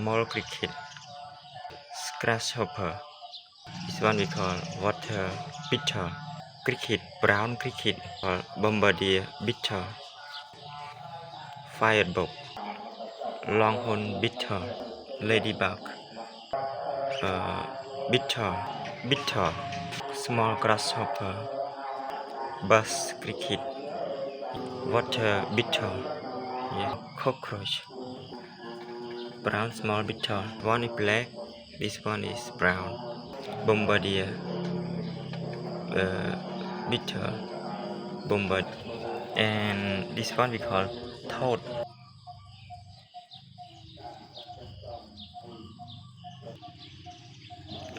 mole cricket, grasshopper. This one we call water beetle. Cricket, brown cricket, or bombardier beetle. Firebug, longhorn beetle, ladybug, beetle, small grasshopper, bus cricket, water beetle, yeah, cockroach, brown small beetle. One is black, this one is brown. Bombardier, beetle, bombard, and this one we call toad.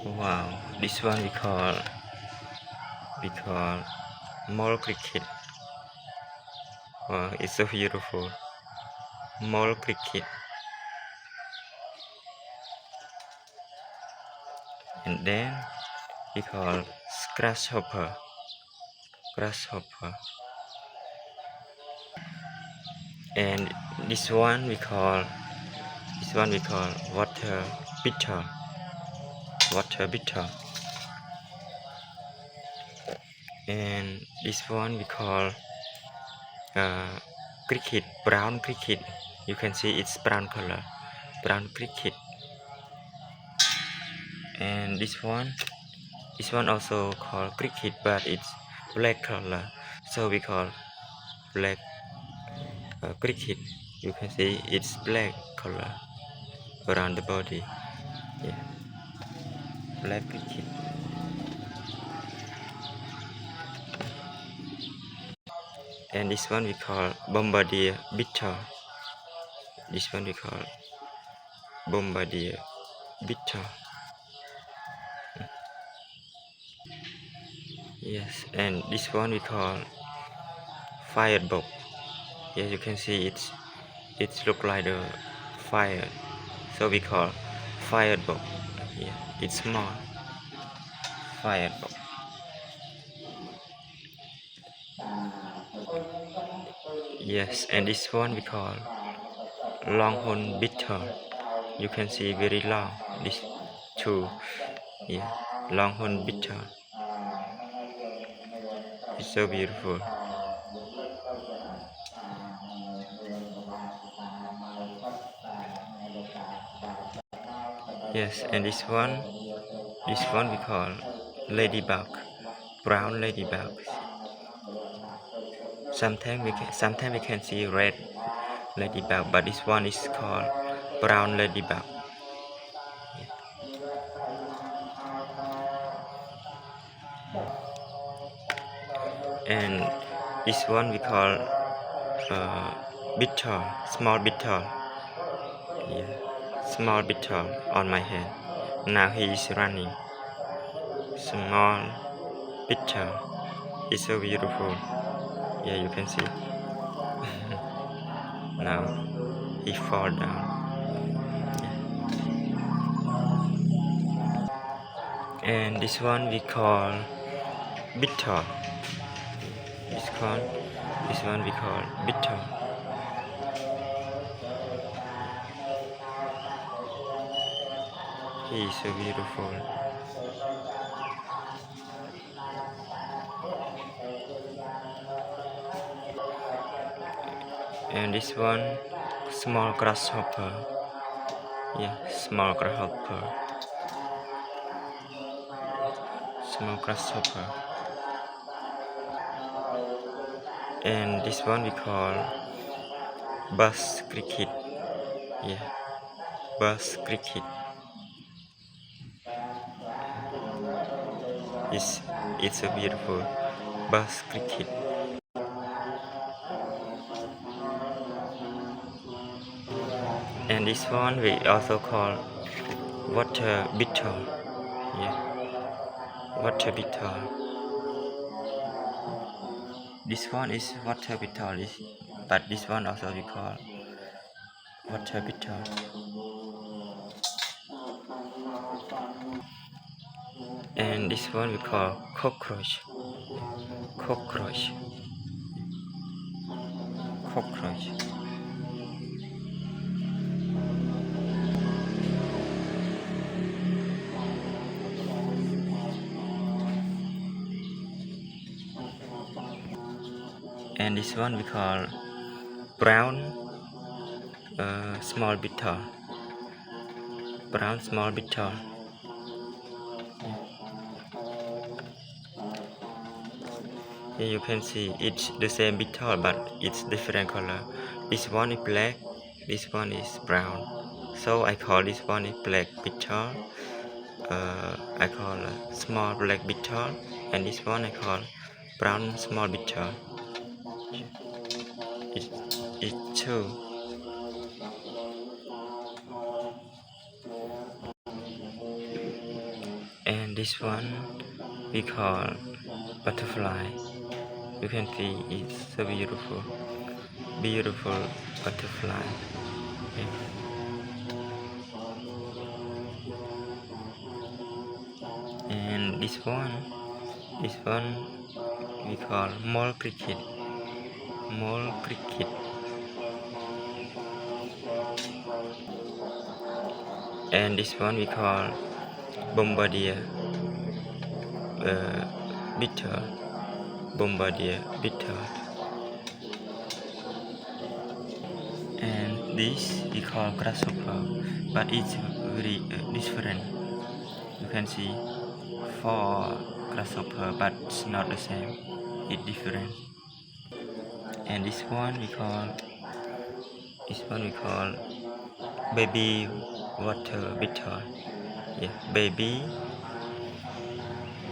Wow, this one we call mole cricket. Wow, it's so beautiful. Mole cricket. And then we call grasshopper. Grasshopper. And this one we call water beetle. Water beetle. And this one we call cricket, brown cricket. You can see it's brown color, brown cricket. And this one also called cricket, but it's black color, so we call black cricket. You can see it's black color around the body. Yeah, black cricket. And this one we call bombardier beetle. This one we call bombardier beetle. Yes, and this one we call firebug. Yes, you can see it's look like the fire, so we call firebug. Yeah, it's small firebug. Yes, and this one we call longhorn beetle. You can see very long. This two, yeah, longhorn beetle. It's so beautiful. Yes, and this one we call ladybug, brown ladybug. Sometimes we can see red ladybug, but this one is called brown ladybug. And this one we call beetle, small beetle. Yeah, small beetle on my hand. Now he is running. Small beetle. It's so beautiful. Yeah, you can see. Now he fall down. And this one we call beetle. This one we call beetle. He is so beautiful. And this one small grasshopper. Yeah, small grasshopper. Small grasshopper. And this one we call bus cricket. Yeah, bus cricket. It's so beautiful. Bus cricket. And this one we also call water beetle. Yeah, water beetle. This one is water beetle, but this one also we call water beetle. And this one we call cockroach. Cockroach. Cockroach. and this one we call brown small beetle. Brown small beetle. Here you can see it's the same beetle but it's different color. This one is black, this one is brown. So I call this one is black beetle. I call small black beetle, and this one I call brown small beetle. It's two. And this one we call butterfly. You can see it's so beautiful, beautiful butterfly. Okay. And this one we call mole cricket. Mole cricket. And this one we call bombardier beetle. Bombardier beetle. And this we call grasshopper, but it's very different. You can see 4 grasshopper, but it's not the same. It's different. And this one we call baby water beetle. Yeah, baby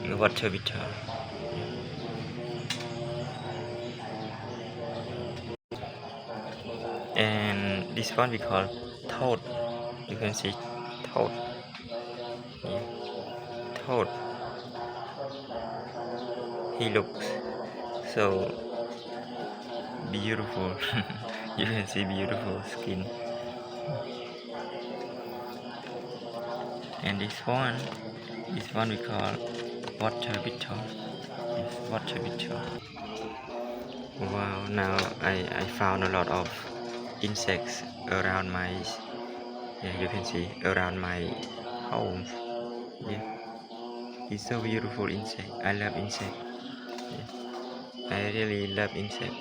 water beetle. And this one we call toad. You can see toad. Yeah. Toad. He looks so beautiful. You can see beautiful skin. And this one we call water beetle. Yes, water beetle. Wow, now I found a lot of insects around my, yeah, you can see around my home. Yeah, it's so beautiful insect. I love insect. Yeah. I really love insect.